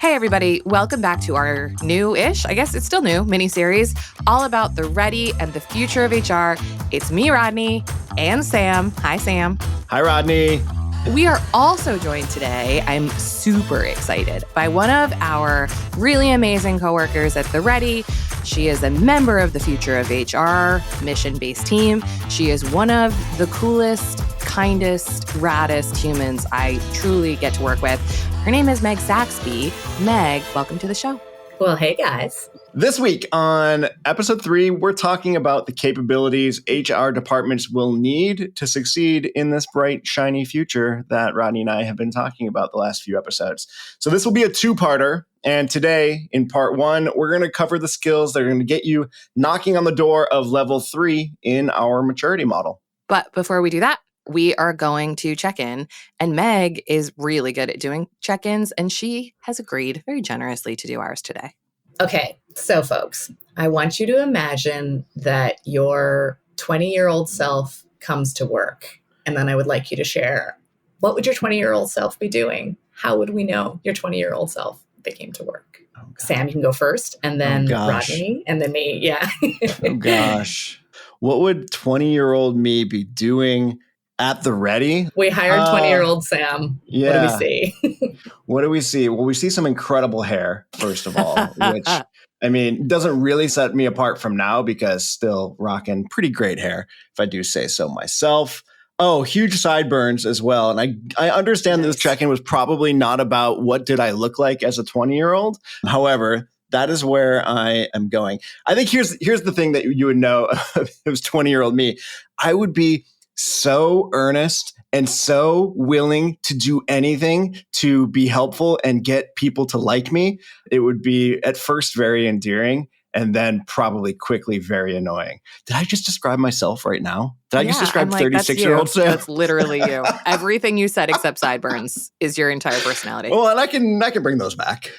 Hey, everybody. Welcome back to our new-ish, I guess it's still new, miniseries, all about the Ready and the future of HR. It's me, Rodney, and Sam. Hi, Sam. Hi, Rodney. We are also joined today, I'm super excited, by one of our really amazing coworkers at the Ready. She is a member of the Future of HR mission-based team. She is one of the coolest, kindest, raddest humans I truly get to work with. Her name is Meg Saxby. Meg, welcome to the show. Well, hey, guys. This week on episode 3, we're talking about the capabilities HR departments will need to succeed in this bright, shiny future that Rodney and I have been talking about the last few episodes. So this will be a two-parter. And today, in part 1, we're going to cover the skills that are going to get you knocking on the door of level 3 in our maturity model. But before we do that, we are going to check in. And Meg is really good at doing check-ins, and she has agreed very generously to do ours today. Okay, so folks, I want you to imagine that your 20-year-old self comes to work. And then I would like you to share, what would your 20-year-old self be doing? How would we know your 20-year-old self they came to work? Oh, Sam, you can go first, and then Rodney, and then me. Yeah. Oh, gosh. What would 20-year-old me be doing at the Ready? We hired 20-year-old Sam. Yeah. What do we see? What do we see? Well, we see some incredible hair, first of all, which, I mean, doesn't really set me apart from now because still rocking pretty great hair, if I do say so myself. Oh, huge sideburns as well. And I understand this check-in was probably not about what did I look like as a 20-year-old. However, that is where I am going. I think here's the thing that you would know if it was 20-year-old me. I would be so earnest and so willing to do anything to be helpful and get people to like me. It would be at first very endearing and then probably quickly very annoying. Did I just describe myself right now? Did I just describe 36-year-old Sam? That's literally you. Everything you said except sideburns is your entire personality. Well, and I can bring those back.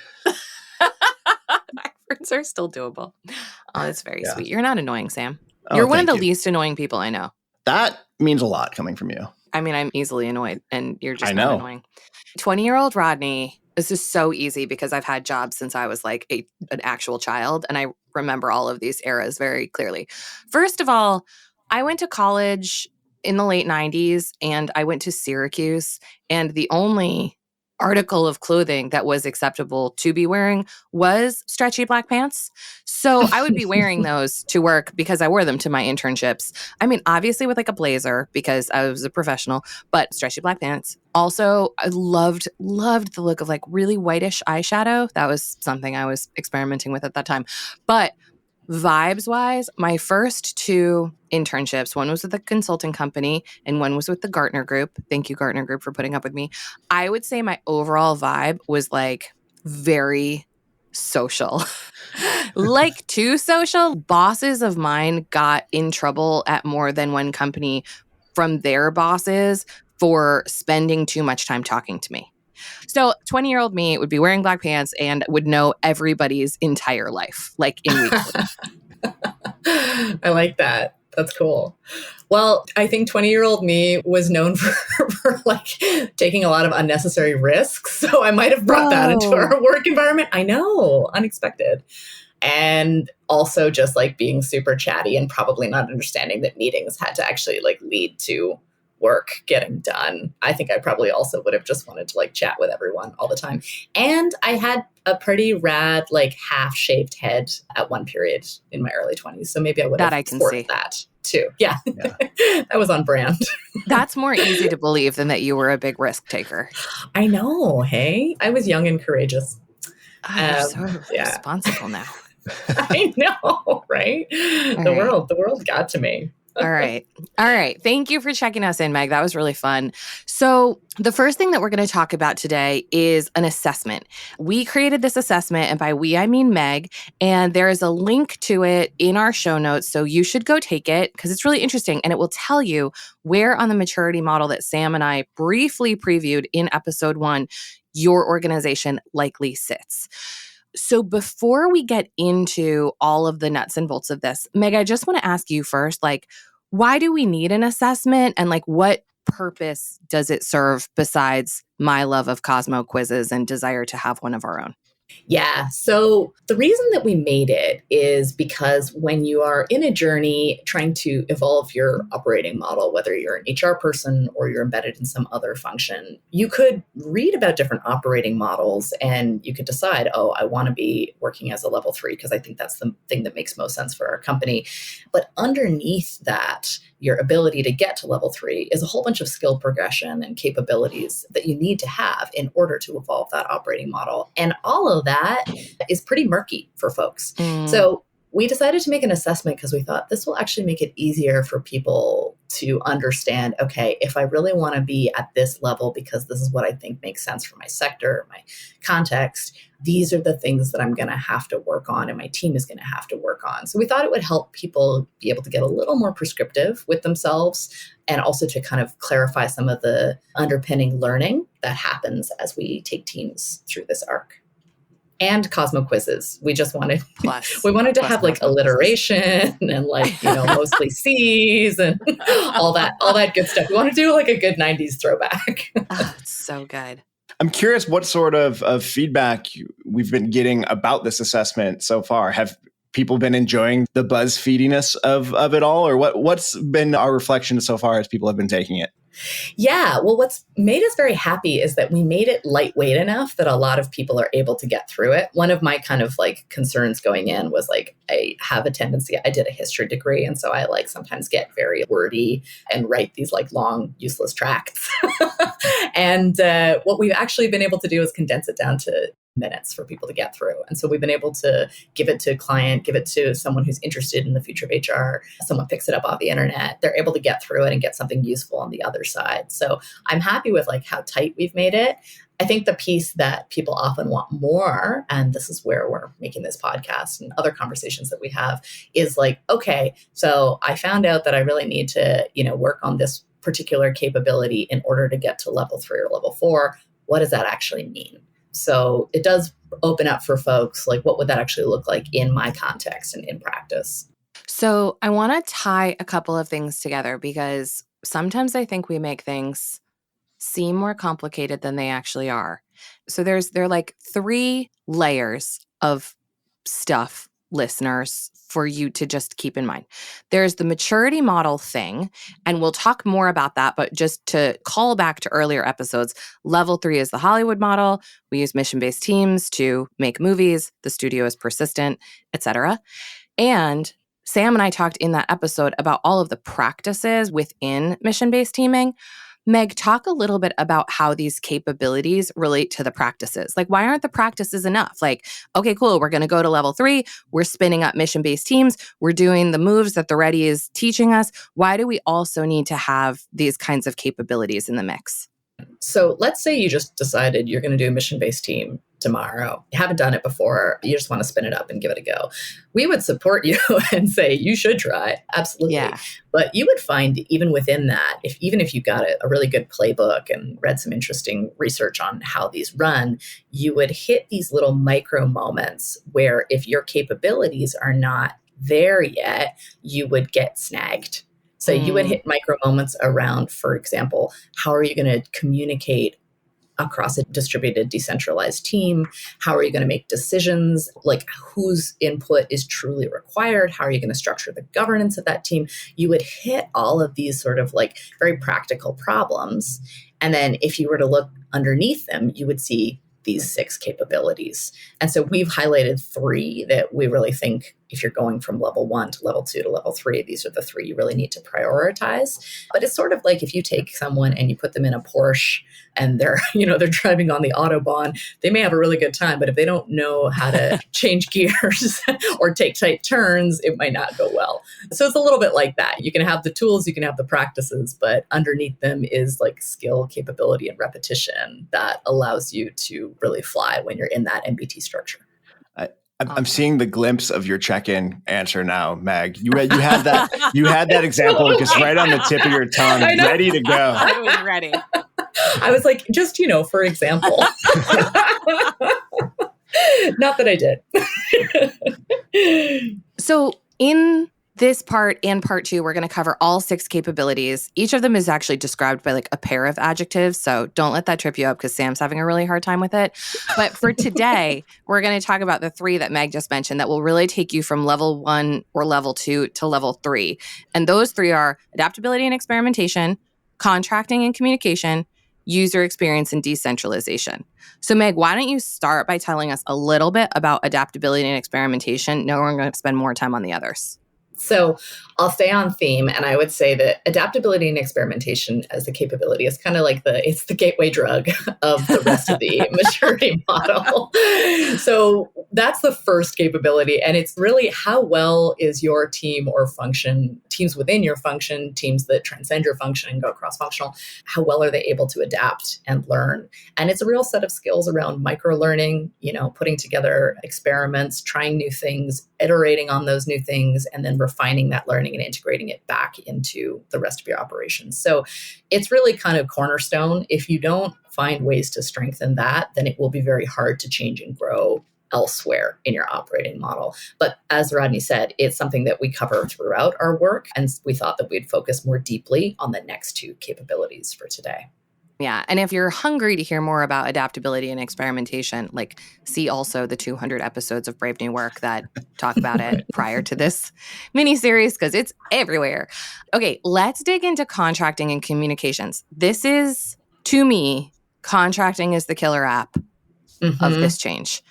Sideburns are still doable. Oh, that's very sweet. You're not annoying, Sam. You're one of the least annoying people I know. That means a lot coming from you. I mean, I'm easily annoyed, and you're just not annoying. 20-year-old Rodney, this is so easy because I've had jobs since I was like an actual child, and I remember all of these eras very clearly. First of all, I went to college in the late 90s, and I went to Syracuse, and the only article of clothing that was acceptable to be wearing was stretchy black pants. So I would be wearing those to work because I wore them to my internships. I mean, obviously with like a blazer because I was a professional, but stretchy black pants. Also, I loved the look of like really whitish eyeshadow. That was something I was experimenting with at that time. But vibes-wise, my first 2 internships, one was with a consulting company and one was with the Gartner Group. Thank you, Gartner Group, for putting up with me. I would say my overall vibe was like very social. Like too social. Bosses of mine got in trouble at more than one company from their bosses for spending too much time talking to me. So 20-year-old me would be wearing black pants and would know everybody's entire life, like in weeks. I like that. That's cool. Well, I think 20-year-old me was known for like taking a lot of unnecessary risks. So I might have brought that into our work environment. I know, unexpected. And also just like being super chatty and probably not understanding that meetings had to actually like lead to work getting done. I think I probably also would have just wanted to like chat with everyone all the time. And I had a pretty rad, like half-shaved head at one period in my early 20s. So maybe I would have sported that too. Yeah. That was on brand. That's more easy to believe than that you were a big risk taker. I know. Hey, I was young and courageous. You're so responsible now. I know, right? The world got to me. All right. Thank you for checking us in, Meg. That was really fun. So the first thing that we're going to talk about today is an assessment. We created this assessment, and by we, I mean Meg, and there is a link to it in our show notes, so you should go take it because it's really interesting, and it will tell you where on the maturity model that Sam and I briefly previewed in episode 1, your organization likely sits. So before we get into all of the nuts and bolts of this, Meg, I just want to ask you first, like, why do we need an assessment and like what purpose does it serve besides my love of Cosmo quizzes and desire to have one of our own? Yeah. So the reason that we made it is because when you are in a journey trying to evolve your operating model, whether you're an HR person or you're embedded in some other function, you could read about different operating models and you could decide, oh, I want to be working as a level 3 because I think that's the thing that makes most sense for our company. But underneath that, your ability to get to level 3 is a whole bunch of skill progression and capabilities that you need to have in order to evolve that operating model. And all of that is pretty murky for folks. So we decided to make an assessment because we thought this will actually make it easier for people to understand, okay, if I really want to be at this level because this is what I think makes sense for my sector, my context, these are the things that I'm going to have to work on and my team is going to have to work on. So we thought it would help people be able to get a little more prescriptive with themselves and also to kind of clarify some of the underpinning learning that happens as we take teams through this arc. And Cosmo quizzes. We just wanted, we wanted to have like alliteration and like, mostly C's and all that good stuff. We want to do like a good 90s throwback. Oh, it's so good. I'm curious what sort of feedback we've been getting about this assessment so far. Have people been enjoying the BuzzFeediness of it all? Or what's been our reflection so far as people have been taking it? Yeah. Well, what's made us very happy is that we made it lightweight enough that a lot of people are able to get through it. One of my kind of like concerns going in was like, I have a tendency, I did a history degree. And so I like sometimes get very wordy and write these like long, useless tracts. And what we've actually been able to do is condense it down to minutes for people to get through. And so we've been able to give it to a client, give it to someone who's interested in the future of HR. Someone picks it up off the internet. They're able to get through it and get something useful on the other side. So I'm happy with like how tight we've made it. I think the piece that people often want more, and this is where we're making this podcast and other conversations that we have, is like, okay, so I found out that I really need to, work on this particular capability in order to get to level 3 or level 4. What does that actually mean? So it does open up for folks, like, what would that actually look like in my context and in practice? So I want to tie a couple of things together because sometimes I think we make things seem more complicated than they actually are. So there are like 3 layers of stuff, listeners, for you to just keep in mind. There's the maturity model thing, and we'll talk more about that, but just to call back to earlier episodes, level 3 is the Hollywood model. We use mission-based teams to make movies. The studio is persistent, etc. And Sam and I talked in that episode about all of the practices within mission-based teaming. Meg, talk a little bit about how these capabilities relate to the practices. Like, why aren't the practices enough? Like, okay, cool, we're going to go to level 3. We're spinning up mission-based teams. We're doing the moves that the Ready is teaching us. Why do we also need to have these kinds of capabilities in the mix? So let's say you just decided you're going to do a mission-based team tomorrow. You haven't done it before. You just want to spin it up and give it a go. We would support you and say, you should try. Absolutely. Yeah. But you would find even within that, even if you got a really good playbook and read some interesting research on how these run, you would hit these little micro moments where if your capabilities are not there yet, you would get snagged. So you would hit micro moments around, for example, how are you going to communicate across a distributed, decentralized team? How are you going to make decisions? Like, whose input is truly required? How are you going to structure the governance of that team? You would hit all of these sort of like very practical problems. And then if you were to look underneath them, you would see these 6 capabilities. And so we've highlighted 3 that we really think if you're going from level 1 to level 2 to level 3, these are the 3 you really need to prioritize. But it's sort of like if you take someone and you put them in a Porsche and they're driving on the Autobahn, they may have a really good time, but if they don't know how to change gears or take tight turns, it might not go well. So it's a little bit like that. You can have the tools, you can have the practices, but underneath them is like skill, capability, and repetition that allows you to really fly when you're in that MBT structure. I'm seeing the glimpse of your check-in answer now, Meg. You had that example just right on the tip of your tongue, ready to go. I was ready. I was like, just, for example. Not that I did. So in this part and part 2, we're going to cover all 6 capabilities. Each of them is actually described by like a pair of adjectives. So don't let that trip you up because Sam's having a really hard time with it. But for today, we're going to talk about the 3 that Meg just mentioned that will really take you from level 1 or level 2 to level 3. And those 3 are adaptability and experimentation, contracting and communication, user experience, and decentralization. So Meg, why don't you start by telling us a little bit about adaptability and experimentation? No, we're going to spend more time on the others. So I'll stay on theme, and I would say that adaptability and experimentation as a capability is kind of like it's the gateway drug of the rest of the maturity model. So that's the first capability, and it's really how well is your team or function, teams within your function, teams that transcend your function and go cross-functional, how well are they able to adapt and learn? And it's a real set of skills around micro-learning, putting together experiments, trying new things, iterating on those new things, and then refining that learning and integrating it back into the rest of your operations. So it's really kind of cornerstone. If you don't find ways to strengthen that, then it will be very hard to change and grow elsewhere in your operating model. But as Rodney said, it's something that we cover throughout our work. And we thought that we'd focus more deeply on the next 2 capabilities for today. Yeah. And if you're hungry to hear more about adaptability and experimentation, see also the 200 episodes of Brave New Work that talk about it prior to this mini-series because it's everywhere. Okay, let's dig into contracting and communications. This is, to me, contracting is the killer app of this change.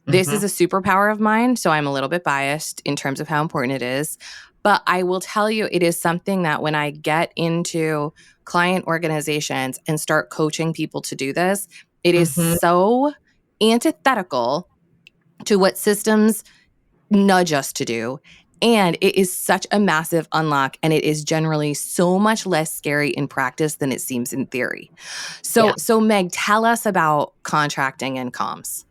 This is a superpower of mine, so I'm a little bit biased in terms of how important it is. But I will tell you, it is something that when I get into client organizations and start coaching people to do this, it is so antithetical to what systems nudge us to do. And it is such a massive unlock, and it is generally so much less scary in practice than it seems in theory. So Meg, tell us about contracting and comms.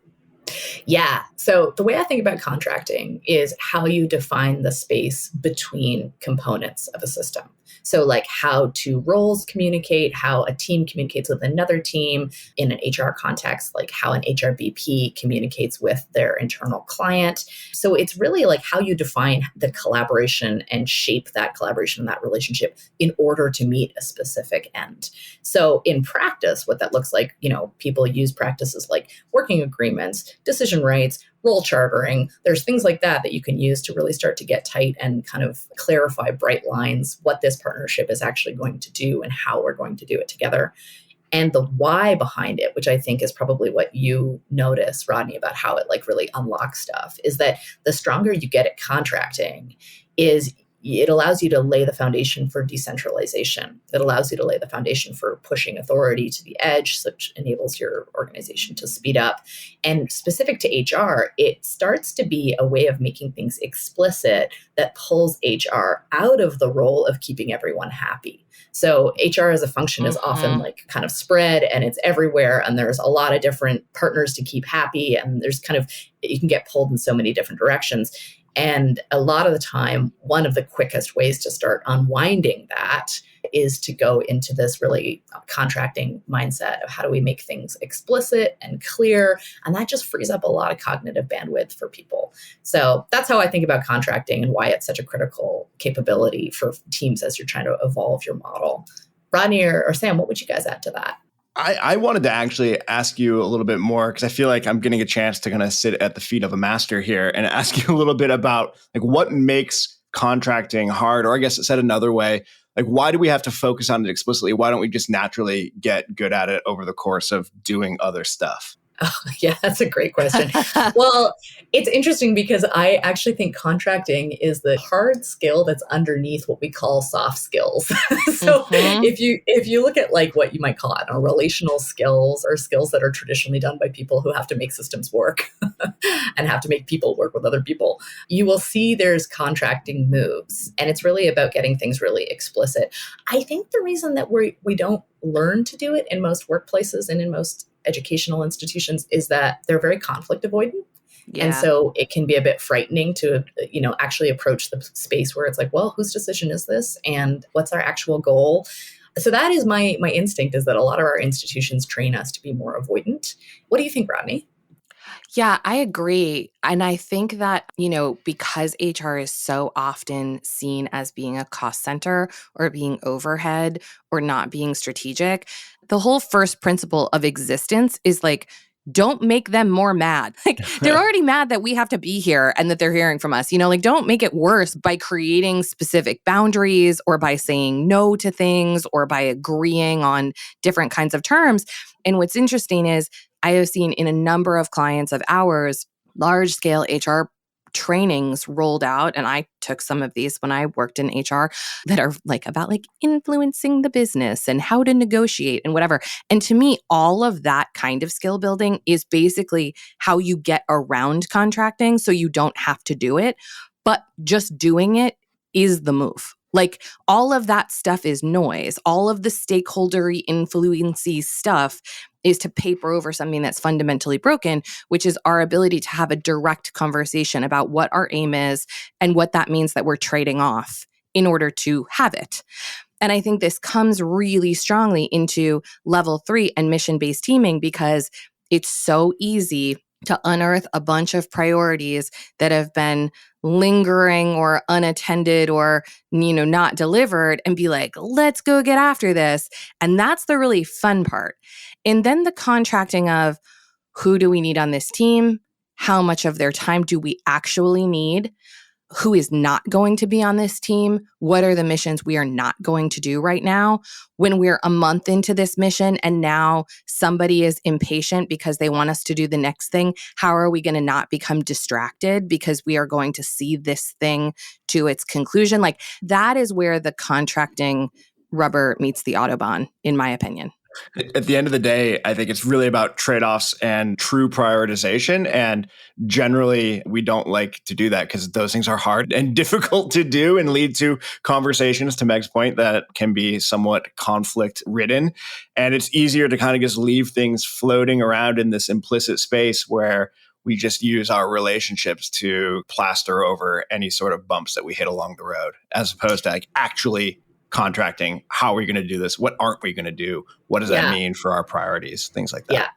Yeah. So the way I think about contracting is how you define the space between components of a system. So like how 2 roles communicate, how a team communicates with another team in an HR context, like how an HRBP communicates with their internal client. So it's really like how you define the collaboration and shape that collaboration and that relationship in order to meet a specific end. So in practice, what that looks like, people use practices like working agreements, decision rights, role chartering. There's things like that you can use to really start to get tight and kind of clarify bright lines what this partnership is actually going to do and how we're going to do it together. And the why behind it, which I think is probably what you notice, Rodney, about how it really unlocks stuff, is that the stronger you get at contracting is it allows you to lay the foundation for decentralization. It allows you to lay the foundation for pushing authority to the edge, which enables your organization to speed up. And specific to HR, it starts to be a way of making things explicit that pulls HR out of the role of keeping everyone happy. So HR as a function is often kind of spread and it's everywhere. And there's a lot of different partners to keep happy. And there's you can get pulled in so many different directions. And a lot of the time, one of the quickest ways to start unwinding that is to go into this really contracting mindset of how do we make things explicit and clear. And that just frees up a lot of cognitive bandwidth for people. So that's how I think about contracting and why it's such a critical capability for teams as you're trying to evolve your model. Rodney or Sam, what would you guys add to that? I wanted to actually ask you a little bit more because I feel like I'm getting a chance to kind of sit at the feet of a master here and ask you a little bit about what makes contracting hard, or I guess said another way, why do we have to focus on it explicitly? Why don't we just naturally get good at it over the course of doing other stuff? Oh, yeah, that's a great question. Well, it's interesting because I actually think contracting is the hard skill that's underneath what we call soft skills. So if you look at what you might call, I don't know, relational skills or skills that are traditionally done by people who have to make systems work and have to make people work with other people, you will see there's contracting moves. And it's really about getting things really explicit. I think the reason that we don't learn to do it in most workplaces and in most educational institutions is that they're very conflict avoidant. Yeah. And so it can be a bit frightening to, actually approach the space where it's like, well, whose decision is this? And what's our actual goal? So that is my instinct, is that a lot of our institutions train us to be more avoidant. What do you think, Rodney? Yeah, I agree. And I think that, because HR is so often seen as being a cost center or being overhead or not being strategic, the whole first principle of existence is like, don't make them more mad. Like, they're already mad that we have to be here and that they're hearing from us. Like, don't make it worse by creating specific boundaries or by saying no to things or by agreeing on different kinds of terms. And what's interesting is I have seen in a number of clients of ours, large scale HR trainings rolled out. And I took some of these when I worked in HR that are like about like influencing the business and how to negotiate and whatever. And to me, all of that kind of skill building is basically how you get around contracting so you don't have to do it. But just doing it is the move. Like, all of that stuff is noise. All of the stakeholdery influency stuff is to paper over something that's fundamentally broken, which is our ability to have a direct conversation about what our aim is and what that means that we're trading off in order to have it. And I think this comes really strongly into level 3 and mission-based teaming because it's so easy to unearth a bunch of priorities that have been lingering or unattended or, not delivered and be like, let's go get after this. And that's the really fun part. And then the contracting of who do we need on this team? How much of their time do we actually need? Who is not going to be on this team? What are the missions we are not going to do right now? When we're a month into this mission and now somebody is impatient because they want us to do the next thing, how are we going to not become distracted because we are going to see this thing to its conclusion? Like, that is where the contracting rubber meets the Autobahn, in my opinion. At the end of the day, I think it's really about trade-offs and true prioritization. And generally, we don't like to do that because those things are hard and difficult to do and lead to conversations, to Meg's point, that can be somewhat conflict-ridden. And it's easier to kind of just leave things floating around in this implicit space where we just use our relationships to plaster over any sort of bumps that we hit along the road, as opposed to like actually contracting. How are we going to do this? What aren't we going to do? What does that mean for our priorities? Things like that. Yeah.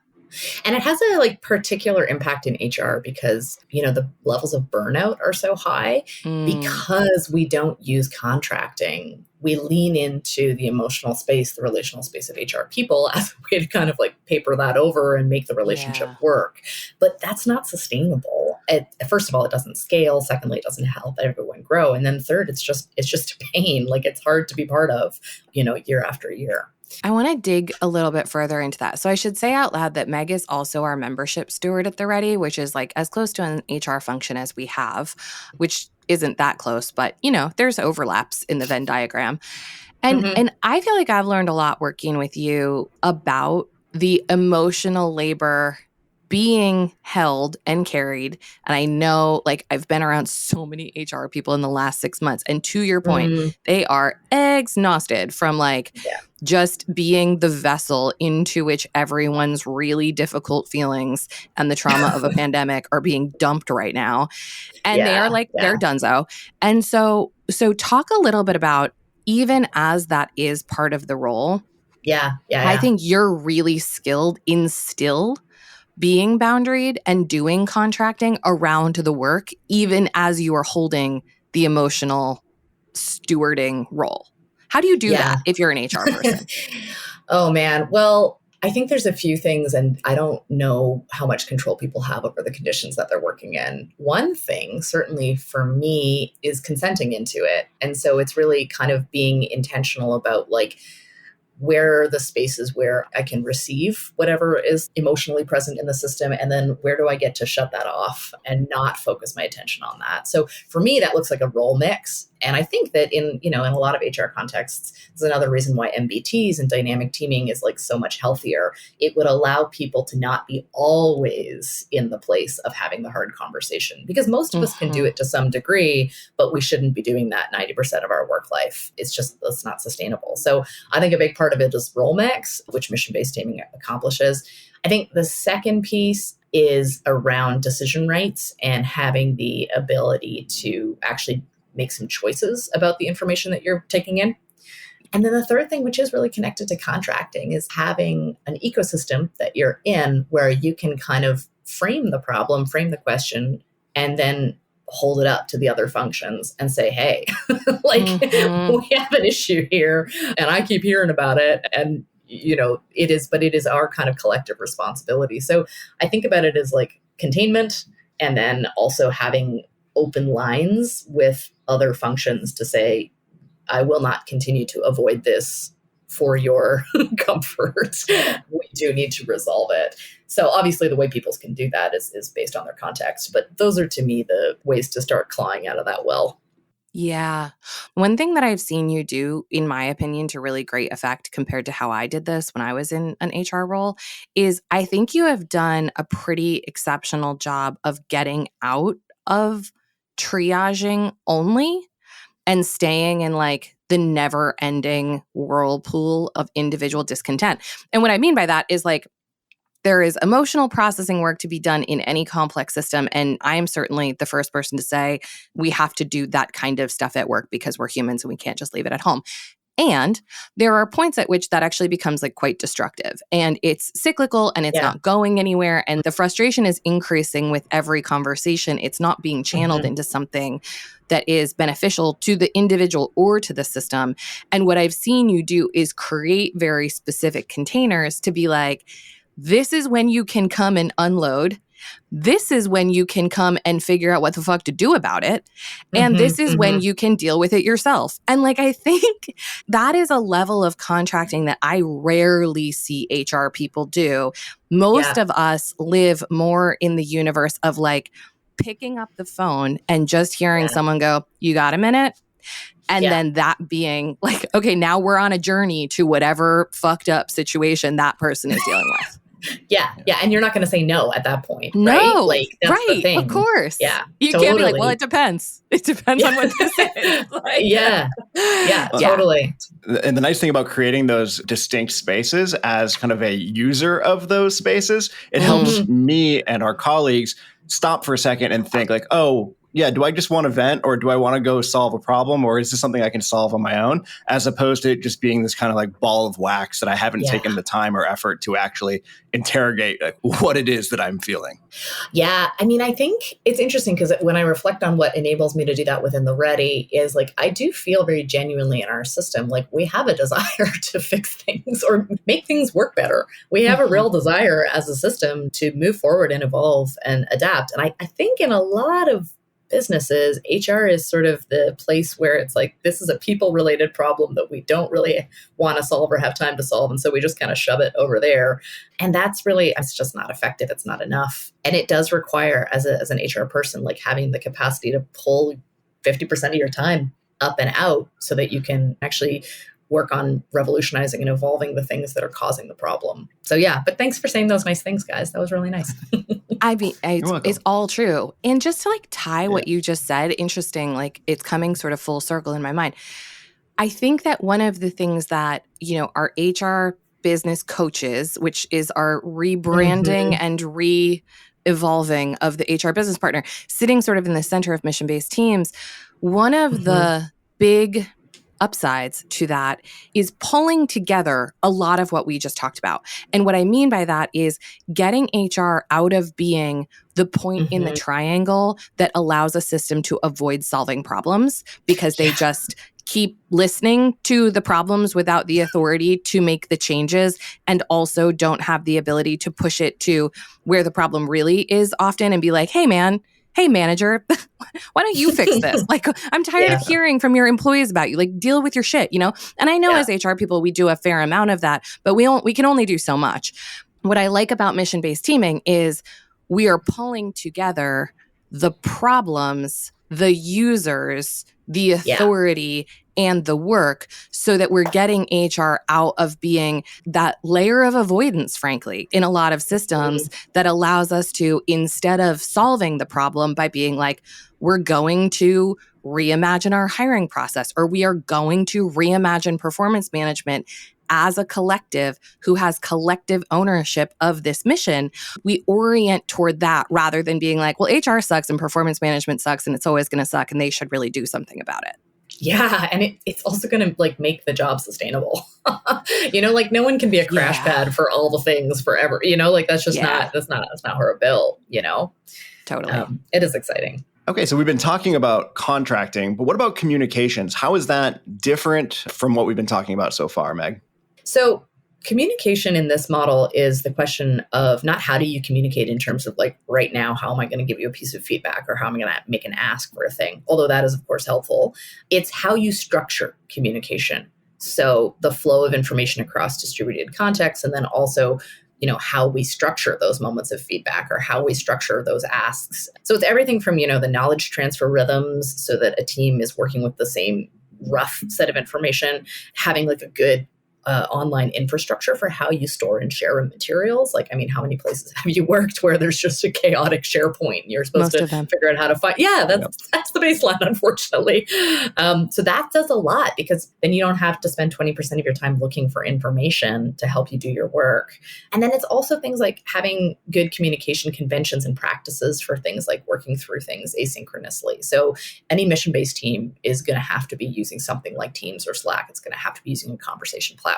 And it has a particular impact in HR because, the levels of burnout are so high because we don't use contracting. We lean into the emotional space, the relational space of HR people as a way to kind of paper that over and make the relationship work. But that's not sustainable. First of all, it doesn't scale. Secondly, it doesn't help everyone grow. And then third, it's just a pain. It's hard to be part of, year after year. I want to dig a little bit further into that. So I should say out loud that Meg is also our membership steward at the Ready, which is as close to an HR function as we have, which isn't that close, but there's overlaps in the Venn diagram. And I feel like I've learned a lot working with you about the emotional labor being held and carried. And I know I've been around so many HR people in the last 6 months. And to your point, they are exhausted from just being the vessel into which everyone's really difficult feelings and the trauma of a pandemic are being dumped right now. And they are they're donezo. And so talk a little bit about, even as that is part of the role. I think you're really skilled in still being boundaried and doing contracting around the work, even as you are holding the emotional stewarding role. How do you do that if you're an HR person? Oh, man. Well, I think there's a few things, and I don't know how much control people have over the conditions that they're working in. One thing, certainly for me, is consenting into it. And so it's really kind of being intentional about where are the spaces where I can receive whatever is emotionally present in the system, and then where do I get to shut that off and not focus my attention on that. So for me, that looks like a role mix. And I think that in a lot of HR contexts, there's another reason why MBTs and dynamic teaming is so much healthier. It would allow people to not be always in the place of having the hard conversation, because most of us can do it to some degree, but we shouldn't be doing that 90% of our work life. It's not sustainable. So I think a big part of it is role mix, which mission-based teaming accomplishes. I think the second piece is around decision rights and having the ability to actually make some choices about the information that you're taking in. And then the third thing, which is really connected to contracting, is having an ecosystem that you're in where you can kind of frame the problem, frame the question, and then hold it up to the other functions and say, hey, like we have an issue here and I keep hearing about it. And, it is our kind of collective responsibility. So I think about it as like containment, and then also having open lines with other functions to say, I will not continue to avoid this for your comfort. We do need to resolve it. So obviously the way people can do that is based on their context. But those are, to me, the ways to start clawing out of that well. Yeah. One thing that I've seen you do, in my opinion, to really great effect compared to how I did this when I was in an HR role is I think you have done a pretty exceptional job of getting out of triaging only and staying in like the never ending whirlpool of individual discontent. And what I mean by that is like, there is emotional processing work to be done in any complex system. And I am certainly the first person to say we have to do that kind of stuff at work because we're humans and we can't just leave it at home. And there are points at which that actually becomes like quite destructive and it's cyclical and it's not going anywhere. And the frustration is increasing with every conversation. It's not being channeled into something that is beneficial to the individual or to the system. And what I've seen you do is create very specific containers to be like, this is when you can come and unload. This is when you can come and figure out what the fuck to do about it. And this is when you can deal with it yourself. And like, I think that is a level of contracting that I rarely see HR people do. Most of us live more in the universe of like picking up the phone and just hearing someone go, you got a minute? And then that being like, okay, now we're on a journey to whatever fucked up situation that person is dealing with. Yeah. And you're not going to say no at that point. No. Right? Like, that's the thing. Of course. Yeah. You can't be like, well, it depends. It depends on what this is. Like, totally. And the nice thing about creating those distinct spaces as kind of a user of those spaces, it helps me and our colleagues stop for a second and think like, oh, yeah, do I just want to vent or do I want to go solve a problem or is this something I can solve on my own as opposed to it just being this kind of like ball of wax that I haven't taken the time or effort to actually interrogate like, what it is that I'm feeling. Yeah. I mean, I think it's interesting because when I reflect on what enables me to do that within the Ready is like, I do feel very genuinely in our system, like we have a desire to fix things or make things work better. We have a real desire as a system to move forward and evolve and adapt. And I think in a lot of businesses, HR is sort of the place where it's like, this is a people-related problem that we don't really want to solve or have time to solve. And so we just kind of shove it over there. And it's just not effective. It's not enough. And it does require, as an HR person, like having the capacity to pull 50% of your time up and out so that you can actually work on revolutionizing and evolving the things that are causing the problem. So yeah, but thanks for saying those nice things, guys. That was really nice. I mean, it's all true. And just to like tie what you just said, interesting, like it's coming sort of full circle in my mind. I think that one of the things that, our HR business coaches, which is our rebranding and re-evolving of the HR business partner, sitting sort of in the center of mission-based teams, one of the big upsides to that is pulling together a lot of what we just talked about. And what I mean by that is getting HR out of being the point in the triangle that allows a system to avoid solving problems because they just keep listening to the problems without the authority to make the changes and also don't have the ability to push it to where the problem really is often and be like, hey, manager, why don't you fix this? Like, I'm tired of hearing from your employees about you. Like, deal with your shit, And I know as HR people, we do a fair amount of that, but we can only do so much. What I like about mission-based teaming is we are pulling together the problems, the users, the authority, and the work so that we're getting HR out of being that layer of avoidance, frankly, in a lot of systems that allows us to, instead of solving the problem by being like, we're going to reimagine our hiring process, or we are going to reimagine performance management as a collective who has collective ownership of this mission, we orient toward that rather than being like, well, HR sucks and performance management sucks and it's always going to suck and they should really do something about it. Yeah. And it's also going to like make the job sustainable. Like no one can be a crash pad for all the things forever, like that's just that's not how we're built, Totally. It is exciting. Okay, so we've been talking about contracting, but what about communications? How is that different from what we've been talking about so far, Meg? So communication in this model is the question of not how do you communicate in terms of like right now, how am I going to give you a piece of feedback or how am I going to make an ask for a thing? Although that is, of course, helpful. It's how you structure communication. So the flow of information across distributed contexts, and then also how we structure those moments of feedback or how we structure those asks. So it's everything from, the knowledge transfer rhythms so that a team is working with the same rough set of information, having like a good online infrastructure for how you store and share materials. Like, how many places have you worked where there's just a chaotic SharePoint and you're supposed to figure out how to find? Yeah, that's the baseline, unfortunately. So that does a lot because then you don't have to spend 20% of your time looking for information to help you do your work. And then it's also things like having good communication conventions and practices for things like working through things asynchronously. So any mission-based team is going to have to be using something like Teams or Slack. It's going to have to be using a conversation platform.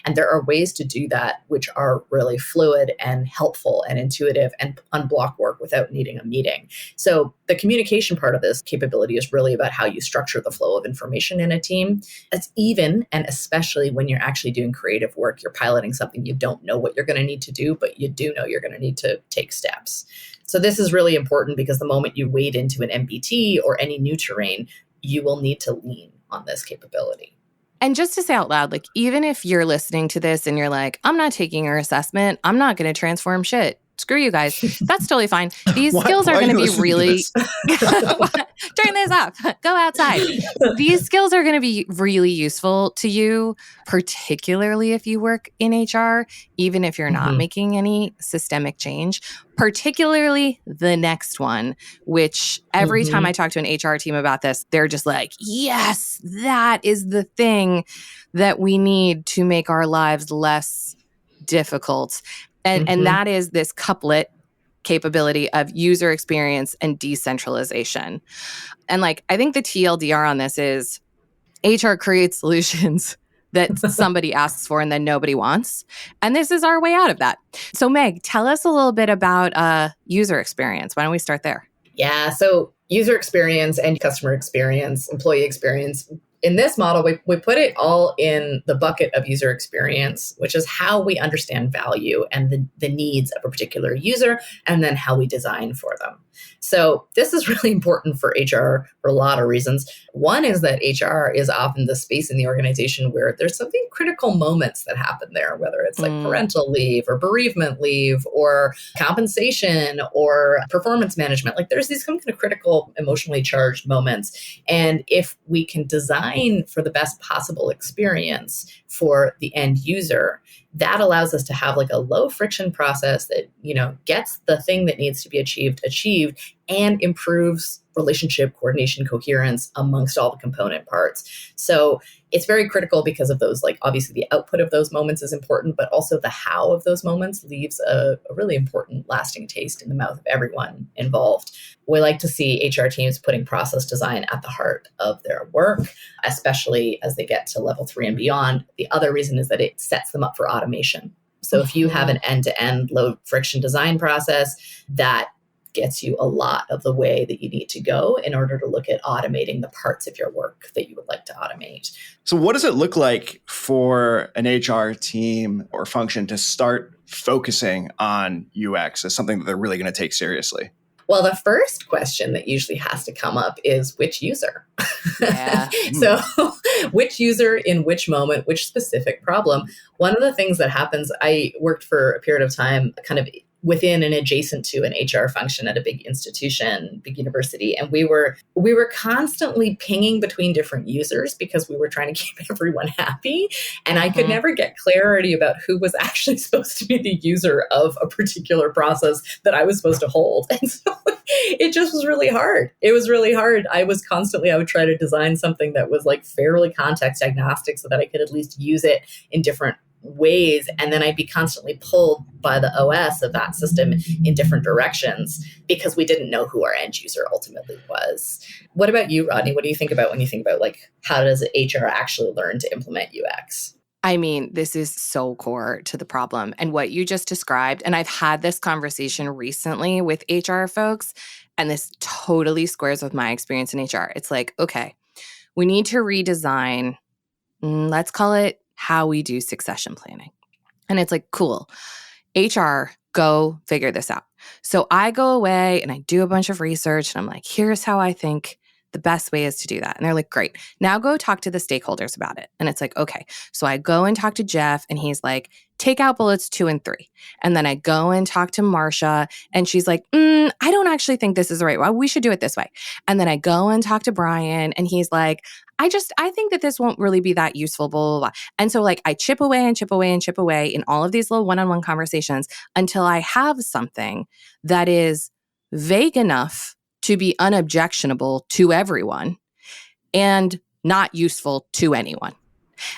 And there are ways to do that which are really fluid and helpful and intuitive and unblock work without needing a meeting. So the communication part of this capability is really about how you structure the flow of information in a team. It's even and especially when you're actually doing creative work, you're piloting something you don't know what you're going to need to do, but you do know you're going to need to take steps. So this is really important because the moment you wade into an MBT or any new terrain, you will need to lean on this capability. And just to say out loud, like, even if you're listening to this and you're like, I'm not taking your assessment, I'm not going to transform shit. Screw you guys. That's totally fine. These skills are going to be really... Turn this off. Go outside. These skills are going to be really useful to you, particularly if you work in HR, even if you're not making any systemic change, particularly the next one, which every time I talk to an HR team about this, they're just like, yes, that is the thing that we need to make our lives less difficult. And that is this couplet capability of user experience and decentralization. And like, I think the TLDR on this is HR creates solutions that somebody asks for and then nobody wants. And this is our way out of that. So Meg, tell us a little bit about user experience. Why don't we start there? Yeah. So user experience and customer experience, employee experience. In this model, we put it all in the bucket of user experience, which is how we understand value and the needs of a particular user, and then how we design for them. So this is really important for HR for a lot of reasons. One is that HR is often the space in the organization where there's something critical moments that happen there, whether it's like parental leave or bereavement leave or compensation or performance management. Like there's these kind of critical emotionally charged moments. And if we can design for the best possible experience for the end user, that allows us to have like a low friction process that, gets the thing that needs to be achieved and improves relationship coordination coherence amongst all the component parts. So it's very critical because of those, like obviously the output of those moments is important, but also the how of those moments leaves a really important lasting taste in the mouth of everyone involved. We like to see HR teams putting process design at the heart of their work, especially as they get to level 3 and beyond. The other reason is that it sets them up for automation. So if you have an end-to-end low friction design process, that gets you a lot of the way that you need to go in order to look at automating the parts of your work that you would like to automate. So what does it look like for an HR team or function to start focusing on UX as something that they're really going to take seriously? Well, the first question that usually has to come up is which user? Yeah. So which user in which moment, which specific problem? One of the things that happens, I worked for a period of time kind of within and adjacent to an HR function at a big institution, big university. And we were constantly pinging between different users because we were trying to keep everyone happy. And I could never get clarity about who was actually supposed to be the user of a particular process that I was supposed to hold. And so it just was really hard. It was really hard. I would try to design something that was like fairly context agnostic so that I could at least use it in different ways, and then I'd be constantly pulled by the OS of that system in different directions because we didn't know who our end user ultimately was. What about you, Rodney? What do you think about when you think about like how does HR actually learn to implement UX? I mean, this is so core to the problem. And what you just described, and I've had this conversation recently with HR folks, and this totally squares with my experience in HR. It's like, okay, we need to redesign, let's call it how we do succession planning. And it's like, cool, HR, go figure this out. So I go away and I do a bunch of research and I'm like, here's how I think the best way is to do that. And they're like, great. Now go talk to the stakeholders about it. And it's like, okay. So I go and talk to Jeff and he's like, take out bullets 2 and 3. And then I go and talk to Marsha and she's like, I don't actually think this is the right way. We should do it this way. And then I go and talk to Brian and he's like, I think that this won't really be that useful, blah, blah, blah. And so like I chip away and chip away and chip away in all of these little one-on-one conversations until I have something that is vague enough to be unobjectionable to everyone and not useful to anyone.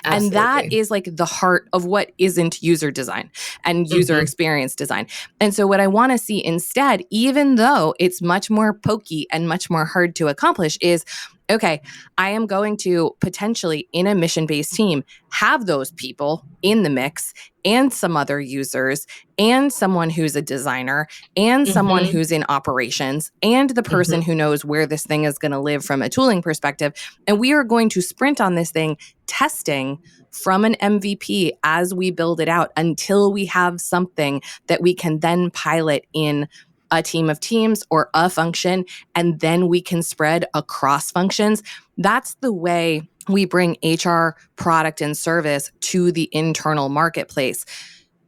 Absolutely. And that is like the heart of what isn't user design and user experience design. And so what I want to see instead, even though it's much more pokey and much more hard to accomplish, is okay, I am going to potentially in a mission-based team have those people in the mix and some other users and someone who's a designer and someone who's in operations and the person who knows where this thing is going to live from a tooling perspective. And we are going to sprint on this thing, testing from an MVP as we build it out until we have something that we can then pilot in a team of teams or a function, and then we can spread across functions. That's the way we bring HR, product, and service to the internal marketplace.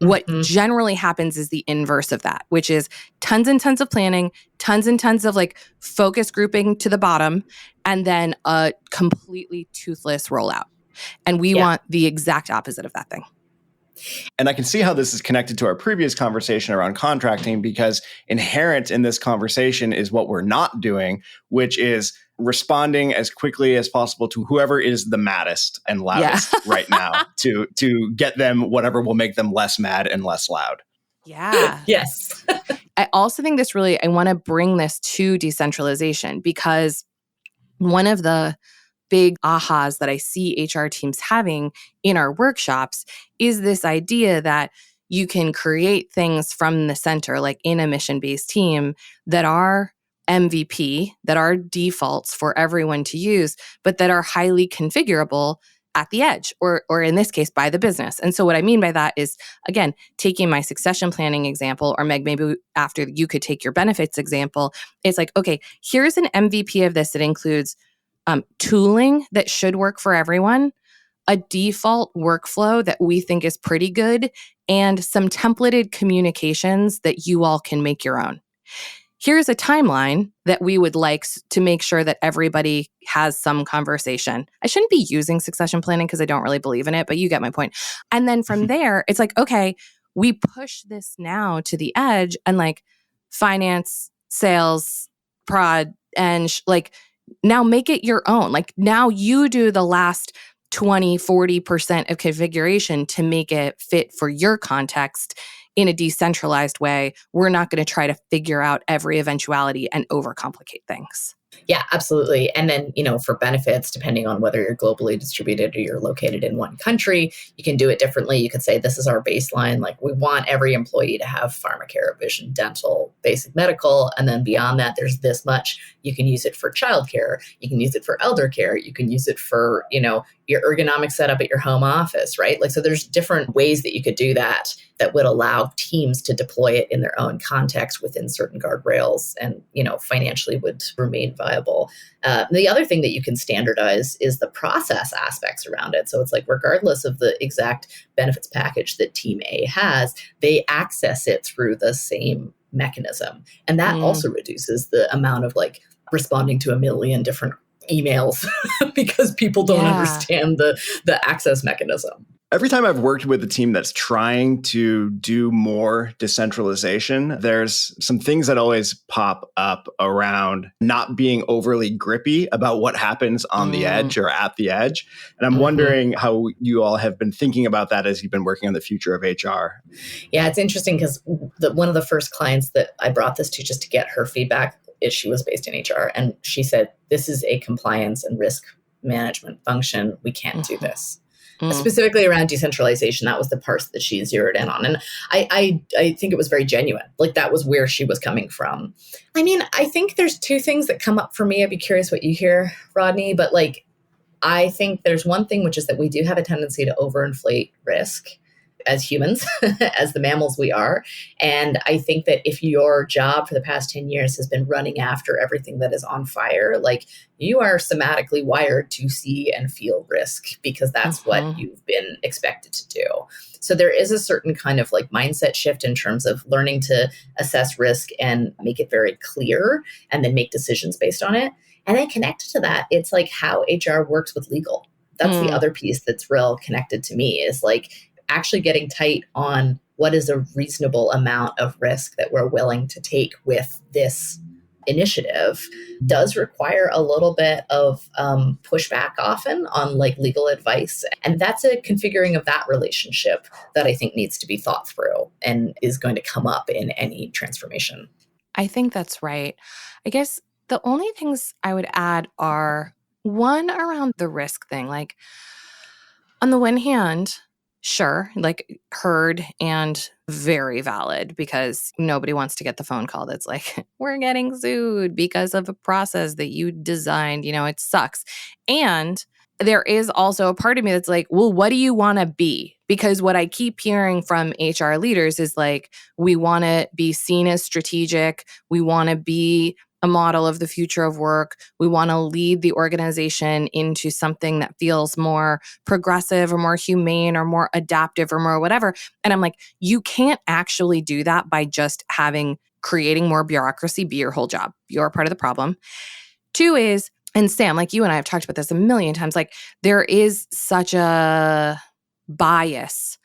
What generally happens is the inverse of that, which is tons and tons of planning, tons and tons of like focus grouping to the bottom, and then a completely toothless rollout. And we want the exact opposite of that thing. And I can see how this is connected to our previous conversation around contracting, because inherent in this conversation is what we're not doing, which is responding as quickly as possible to whoever is the maddest and loudest right now to get them whatever will make them less mad and less loud. Yeah. Yes. I also think I want to bring this to decentralization, because one of the big ahas that I see HR teams having in our workshops is this idea that you can create things from the center, like in a mission-based team, that are MVP, that are defaults for everyone to use, but that are highly configurable at the edge, or in this case, by the business. And so what I mean by that is, again, taking my succession planning example, or Meg, maybe after you could take your benefits example, it's like, okay, here's an MVP of this that includes tooling that should work for everyone, a default workflow that we think is pretty good, and some templated communications that you all can make your own. Here's a timeline that we would like to make sure that everybody has some conversation. I shouldn't be using succession planning because I don't really believe in it, but you get my point. And then from there, it's like, okay, we push this now to the edge, and like finance, sales, prod, and now make it your own. Like now you do the last 20, 40% of configuration to make it fit for your context in a decentralized way. We're not going to try to figure out every eventuality and overcomplicate things. Yeah, absolutely. And then, for benefits, depending on whether you're globally distributed or you're located in one country, you can do it differently. You could say, this is our baseline. Like, we want every employee to have pharmacare, vision, dental, basic medical. And then beyond that, there's this much. You can use it for childcare. You can use it for elder care. You can use it for, your ergonomic setup at your home office, right? Like, so there's different ways that you could do that would allow teams to deploy it in their own context within certain guardrails and, financially would remain viable. The other thing that you can standardize is the process aspects around it. So it's like, regardless of the exact benefits package that Team A has, they access it through the same mechanism. And that also reduces the amount of responding to a million different emails because people don't understand the access mechanism. Every time I've worked with a team that's trying to do more decentralization, there's some things that always pop up around not being overly grippy about what happens on the edge or at the edge. And I'm wondering how you all have been thinking about that as you've been working on the future of HR. Yeah, it's interesting because one of the first clients that I brought this to just to get her feedback is she was based in HR. And she said, this is a compliance and risk management function. We can't do this. Specifically around decentralization, that was the part that she zeroed in on. And I think it was very genuine. Like that was where she was coming from. I mean, I think there's two things that come up for me. I'd be curious what you hear, Rodney. But like, I think there's one thing, which is that we do have a tendency to overinflate risk as humans, as the mammals we are. And I think that if your job for the past 10 years has been running after everything that is on fire, like you are somatically wired to see and feel risk because that's what you've been expected to do. So there is a certain kind of like mindset shift in terms of learning to assess risk and make it very clear and then make decisions based on it. And then connected to that, it's like how HR works with legal. That's the other piece that's real connected to me is like, actually getting tight on what is a reasonable amount of risk that we're willing to take with this initiative does require a little bit of pushback often on like legal advice. And that's a configuring of that relationship that I think needs to be thought through and is going to come up in any transformation. I think that's right. I guess the only things I would add are one around the risk thing. Like on the one hand, sure, like heard and very valid because nobody wants to get the phone call that's like, we're getting sued because of a process that you designed. You know, it sucks. And there is also a part of me that's like, well, what do you want to be? Because what I keep hearing from HR leaders is like, we want to be seen as strategic. We want to be a model of the future of work. We want to lead the organization into something that feels more progressive or more humane or more adaptive or more whatever. And I'm like, you can't actually do that by just creating more bureaucracy be your whole job. You're part of the problem. Two is, and Sam, like you and I have talked about this a million times, like there is such a bias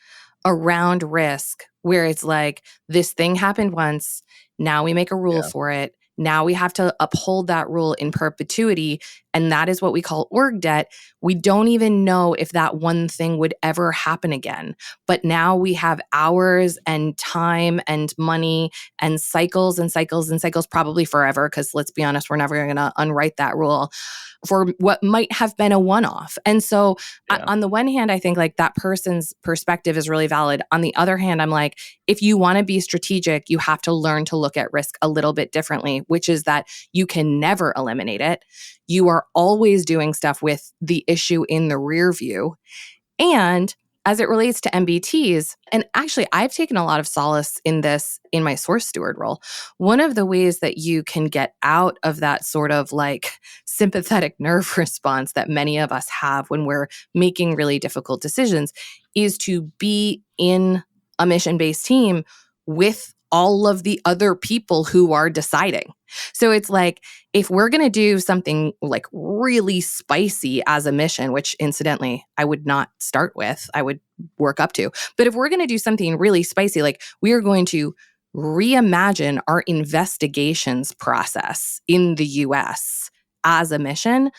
around risk where it's like, this thing happened once, now we make a rule for it. Now we have to uphold that rule in perpetuity. And that is what we call org debt. We don't even know if that one thing would ever happen again. But now we have hours and time and money and cycles and cycles and cycles, probably forever, because let's be honest, we're never going to unwrite that rule for what might have been a one-off. And so on the one hand, I think like that person's perspective is really valid. On the other hand, I'm like, if you want to be strategic, you have to learn to look at risk a little bit differently, which is that you can never eliminate it. You are always doing stuff with the issue in the rear view. And as it relates to MBTs, and actually I've taken a lot of solace in this in my source steward role. One of the ways that you can get out of that sort of like sympathetic nerve response that many of us have when we're making really difficult decisions is to be in a mission-based team with all of the other people who are deciding. So it's like, if we're going to do something like really spicy as a mission, which incidentally, I would not start with, I would work up to. But if we're going to do something really spicy, like we are going to reimagine our investigations process in the US as a mission,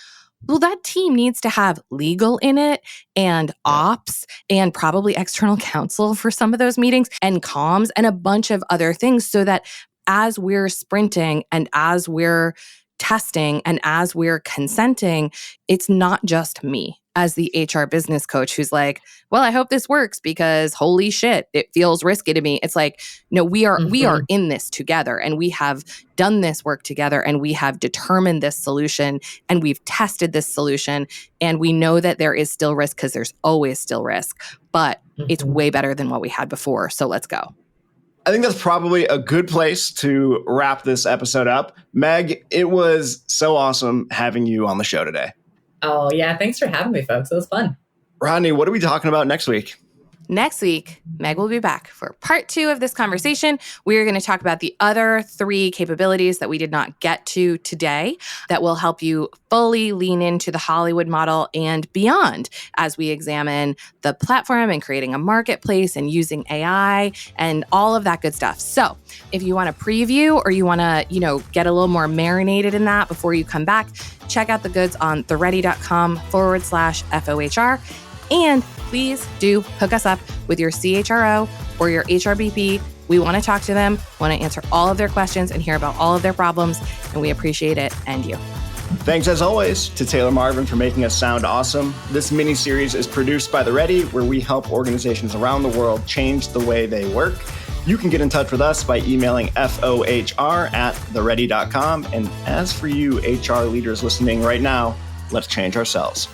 well, that team needs to have legal in it and ops and probably external counsel for some of those meetings and comms and a bunch of other things so that as we're sprinting and as we're testing and as we're consenting, it's not just me as the HR business coach who's like, well, I hope this works because holy shit, it feels risky to me. It's like, no, we are in this together and we have done this work together and we have determined this solution and we've tested this solution and we know that there is still risk because there's always still risk, but it's way better than what we had before. So let's go. I think that's probably a good place to wrap this episode up. Meg, it was so awesome having you on the show today. Oh, yeah. Thanks for having me, folks. It was fun. Rodney, what are we talking about next week? Next week, Meg will be back for part 2 of this conversation. We're going to talk about the other 3 capabilities that we did not get to today that will help you fully lean into the Hollywood model and beyond as we examine the platform and creating a marketplace and using AI and all of that good stuff. So if you want to preview or you want to, get a little more marinated in that before you come back, check out the goods on theready.com/FOHR. And please do hook us up with your CHRO or your HRBP. We want to talk to them, want to answer all of their questions and hear about all of their problems. And we appreciate it and you. Thanks as always to Taylor Marvin for making us sound awesome. This mini-series is produced by The Ready, where we help organizations around the world change the way they work. You can get in touch with us by emailing FOHR@theready.com. And as for you HR leaders listening right now, let's change ourselves.